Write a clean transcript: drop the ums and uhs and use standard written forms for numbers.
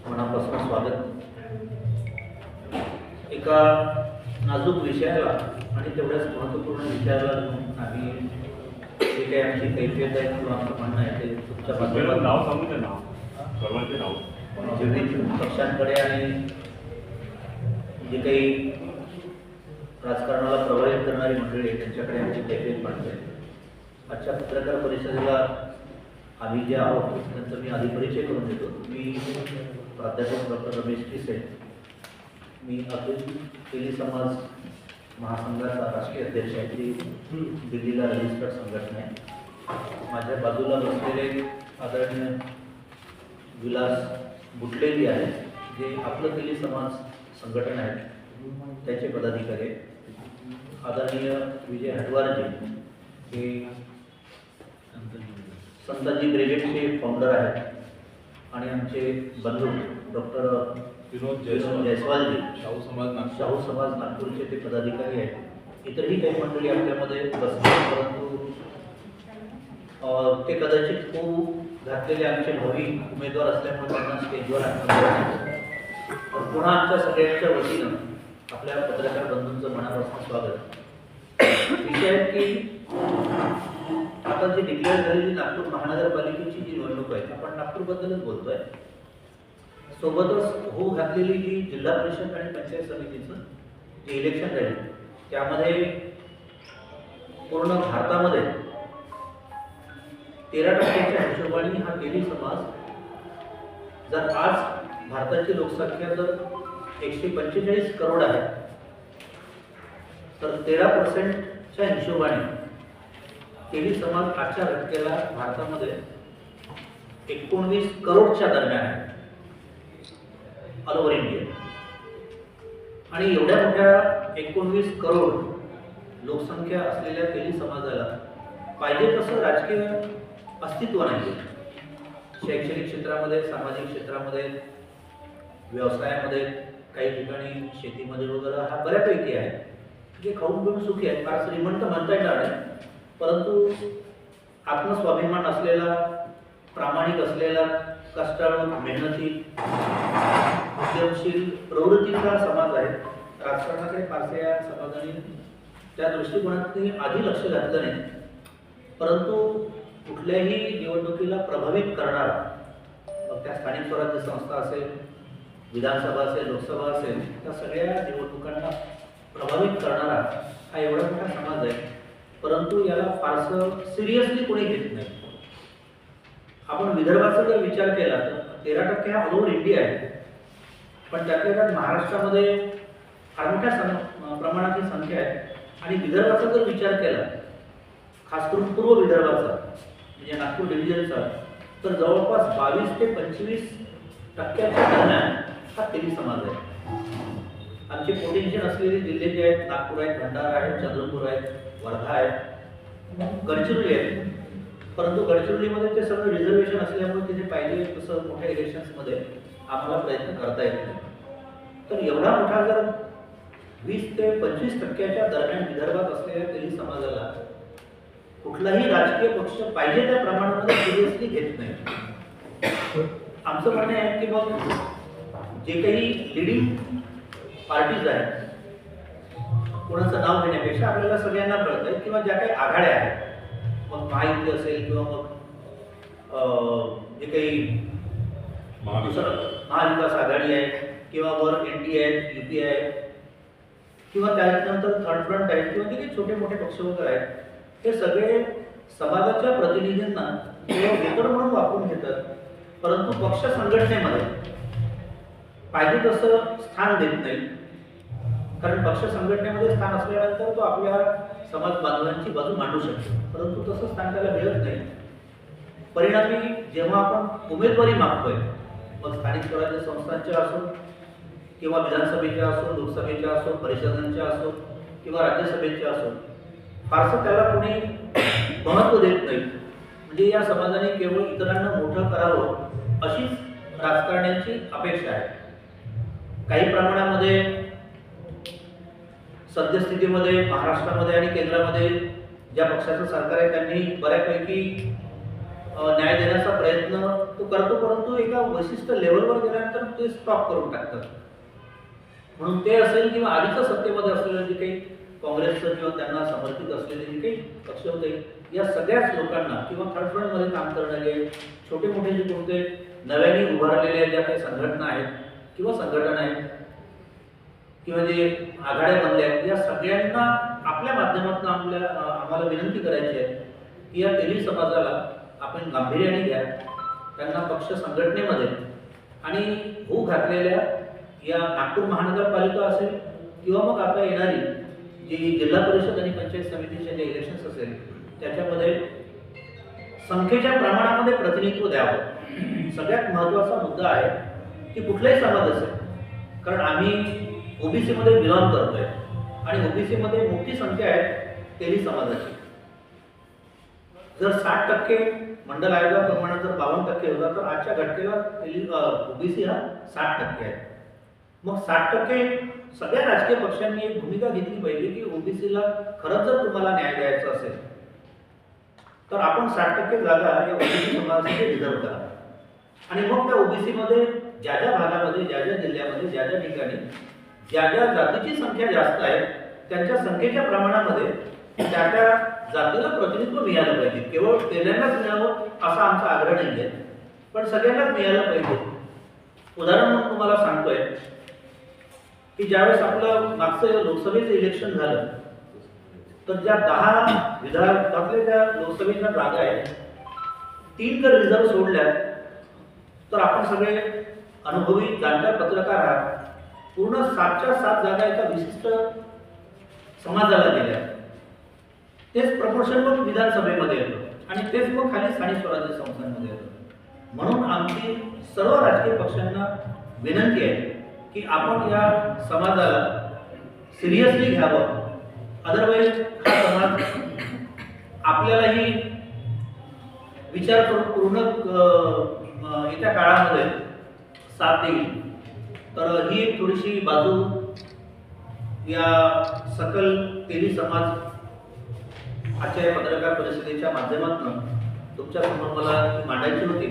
मनापासून स्वागत. एका नाजूक विषयाला आणि तेवढ्याच महत्त्वपूर्ण विषयाला आम्ही जे काही आमची कैफियत आहे किंवा आमचं म्हणणं आहे ते तुमच्या माध्यमातून नाव सांगू ते नाव विविध पक्षांकडे आणि जे काही राजकारणाला प्रभावित करणारी मंडळी आहे त्यांच्याकडे आमची कैफियत मांडते. आजच्या पत्रकार परिषदेला आम्ही जे आहोत त्यांचा मी आधी परिचय करून देतो. मी प्राध्यापक डॉक्टर रमेश किसे, मी अखिल तेली समाज महासंघाचा राष्ट्रीय अध्यक्ष आहे. जी दिल्लीला रजिस्टर्ड संघटना आहे. माझ्या बाजूला बसलेले आदरणीय विलास बुटलेजी आहेत, जे आपलं तेली समाज संघटना आहेत त्याचे पदाधिकारी. आदरणीय विजय हटवारजी हे संताजी ब्रिगेडचे फाउंडर आहेत आणि आमचे बंधू डॉक्टर विनोद जयस्वालजी शाहू समाज नागपूरचे ते पदाधिकारी आहेत. इतरही काही मंडळी आपल्यामध्ये बसले, परंतु ते कदाचित खूप घातलेले आमचे भावी उमेदवार असल्यामुळे त्यांना स्टेजवर आणलं. पुन्हा आमच्या सगळ्यांच्या वतीनं आपल्या पत्रकार बंधूंचं मनापासून स्वागत. विषय आहे की आता जी डिक्लेअर झालेली नागपूर महानगरपालिकेची जी निवडणूक आहे, आपण नागपूरबद्दलच बोलतोय. सोबतच होऊ घातलेली जी जिल्हा परिषद आणि पंचायत समितीचं जे इलेक्शन राहील त्यामध्ये पूर्ण भारतामध्ये 13% हिशोबाने हा तेली समाज, जर आज भारताची लोकसंख्या जर 145 करोड आहे तर 13% हिशोबाने तेली समाज आजच्या घटकेला भारतामध्ये 19 करोडच्या दरम्यान आहे ऑल ओव्हर इंडिया. आणि एवढ्या मोठ्या 19 करोड लोकसंख्या असलेल्या तेली समाजाला पाहिजे तसं राजकीय अस्तित्व नाही. शैक्षणिक क्षेत्रामध्ये, सामाजिक क्षेत्रामध्ये, व्यवसायामध्ये, काही ठिकाणी शेतीमध्ये वगैरे हा बऱ्यापैकी आहे. जे खाऊन पिऊन सुखी आहेत, फार श्रीमंत म्हणता येणार नाही, परंतु आत्मस्वाभिमान असलेला, प्रामाणिक असलेला, कष्टाळू, मेहनती, उद्यमशील प्रवृत्तीचा समाज आहे. राजकारणाकडे फारसे या समाजाने त्या दृष्टिकोनातून आधी लक्ष घातलं नाही, परंतु कुठल्याही निवडणुकीला प्रभावित करणारा, मग त्या स्थानिक स्वराज्य संस्था असेल, विधानसभा असेल, लोकसभा असेल, त्या सगळ्या निवडणुकांना प्रभावित करणारा हा एवढा मोठा समाज आहे. परंतु याला फारसं सिरियसली कोणी घेत नाही. आपण विदर्भाचा जर विचार केला तर 13% हा ऑल ओव्हर इंडिया आहे, पण त्यातल्या त्यात महाराष्ट्रामध्ये फार मोठ्या प्रमाणात ही संख्या आहे. आणि विदर्भाचा जर विचार केला, खास करून पूर्व विदर्भाचा म्हणजे नागपूर डिव्हिजनचा, तर जवळपास 22 ते 25% दरम्यान हा तेली समाज आहे. आमचे पोटेन्शियल असलेले जिल्हे जे आहेत, नागपूर आहेत, भंडारा आहेत, चंद्रपूर आहेत, वर्धा आहे, गडचिरोली आहे. परंतु गडचिरोलीमध्ये ते सगळं रिझर्वेशन असल्यामुळे तिथे पाहिजे तसं मोठ्या इलेक्शन्समध्ये आम्हाला प्रयत्न करता येत नाही. तर एवढा मोठा जर 20 ते 25% दरम्यान विदर्भात असलेल्या तेली समाजाला कुठलाही राजकीय पक्ष पाहिजे त्या प्रमाणामध्ये सिरियसली घेत नाही. आमचं म्हणणं आहे की मग जे काही लिडिंग पार्टीज आहेत, कोणाचं नाव घेण्यापेक्षा आपल्याला सगळ्यांना कळत आहे किंवा ज्या काही आघाड्या आहेत, मग महायुती असेल किंवा मग जे काही महाविकास आघाडी आहे किंवा वर NDA आहेत, UPA आहे किंवा त्यानंतर थर्ड फ्रंट आहेत किंवा जे काही छोटे मोठे पक्ष वगैरे आहेत, हे सगळे समाजाच्या प्रतिनिधींना केवळ वेतर म्हणून वापरून घेतात, परंतु पक्ष संघटनेमध्ये पाहिजे तसं स्थान देत नाही. कारण पक्ष संघटनेमध्ये स्थान असल्यानंतर तो आपल्या समाज बांधवांची बाजू मांडू शकतो, परंतु तसं स्थान त्याला मिळत नाही. परिणामी जेव्हा आपण उमेदवारी मागतोय, मग स्थानिक स्वराज्य संस्थांच्या असो किंवा विधानसभेच्या असो, लोकसभेच्या असो, परिषदांच्या असो किंवा राज्यसभेच्या असो, फारसं त्याला कोणी महत्त्व देत नाही. म्हणजे या समाजाने केवळ इतरांना मोठं करावं अशीच राजकारण्यांची अपेक्षा आहे. काही प्रमाणामध्ये सद्यस्थितीमध्ये महाराष्ट्रामध्ये आणि केंद्रामध्ये ज्या पक्षाचं सरकार आहे त्यांनी बऱ्यापैकी न्याय देण्याचा प्रयत्न तो करतो, परंतु एका विशिष्ट लेवलवर गेल्यानंतर ते स्टॉप करून टाकतात. म्हणून ते असेल किंवा आधीच्या सत्तेमध्ये असलेलं जे काही काँग्रेसचं किंवा त्यांना समर्पित असलेले जे काही पक्ष होते, या सगळ्याच लोकांना किंवा थर्ड फ्रंटमध्ये काम करणारे छोटे मोठे जे कोणते नव्याने उभारलेल्या ज्या काही संघटना आहेत किंवा संघटना आहेत किंवा जे आघाड्या बनल्या आहेत, या सगळ्यांना आपल्या माध्यमातून आम्हाला विनंती करायची आहे की या तेली समाजाला आपण गांभीर्याने घ्या. त्यांना पक्ष संघटनेमध्ये आणि होऊ घातलेल्या या नागपूर महानगरपालिका असेल किंवा मग आता येणारी जी जिल्हा परिषद आणि पंचायत समितीचे जे इलेक्शन्स असेल त्याच्यामध्ये संख्येच्या प्रमाणामध्ये प्रतिनिधित्व द्यावं. सगळ्यात महत्त्वाचा मुद्दा आहे की कुठलाही समाज असेल, कारण आम्ही ओबीसी मध्ये बिलॉंग करतोय आणि ओबीसी मध्ये मोठी संख्या आहे तेली समाजाची. जर 60% मंडल आयोगाप्रमाणे जर 52% होता तर आजच्या घटनेला ओबीसी हा 60% आहे. मग 60% सगळ्या राजकीय पक्षांनी एक भूमिका घेतली पाहिजे की ओबीसीला खरंच जर तुम्हाला न्याय द्यायचा असेल तर आपण 60% जागा या ओबीसी समाजासाठी रिझर्व करा. आणि मग त्या ओबीसी मध्ये ज्या ज्या भागामध्ये, ज्या ज्या जिल्ह्यामध्ये, ज्या ज्या ठिकाणी ज्या ज्या जातीची संख्या जास्त आहे त्यांच्या संख्येच्या प्रमाणामध्ये त्या त्या जातीला प्रतिनिधित्व मिळालं पाहिजे. केवळ तेल्यांनाच मिळावं असा आमचा आग्रह नाही आहे, पण सगळ्यांनाच मिळालं पाहिजे. उदाहरण म्हणून तुम्हाला सांगतोय की ज्यावेळेस आपलं मागचं लोकसभेचं इलेक्शन झालं तर ज्या 10 विधानसभेतल्या ज्या लोकसभेच्या जागा आहेत 3 जर रिझर्व सोडल्या तर आपण सगळे अनुभवी जाणकार पत्रकार आहात. पूर्ण 7च्या 7 जागा एका विशिष्ट समाजाला गेल्या. तेच प्रपोर्शन मग विधानसभेमध्ये येतं आणि तेच मग खाली स्थानिक स्वराज्य संस्थांमध्ये येतं. म्हणून आमची सर्व राजकीय पक्षांना विनंती आहे की आपण या समाजाला सिरियसली घ्यावं. अदरवाईज हा समाज आपल्यालाही विचार करून पूर्ण येत्या काळामध्ये साथ देईल. तर ही एक थोडीशी बाजू या सकल तेली समाज आजच्या पत्रकार परिषदेच्या माध्यमातून तुमच्या समोर मला मांडायची होती.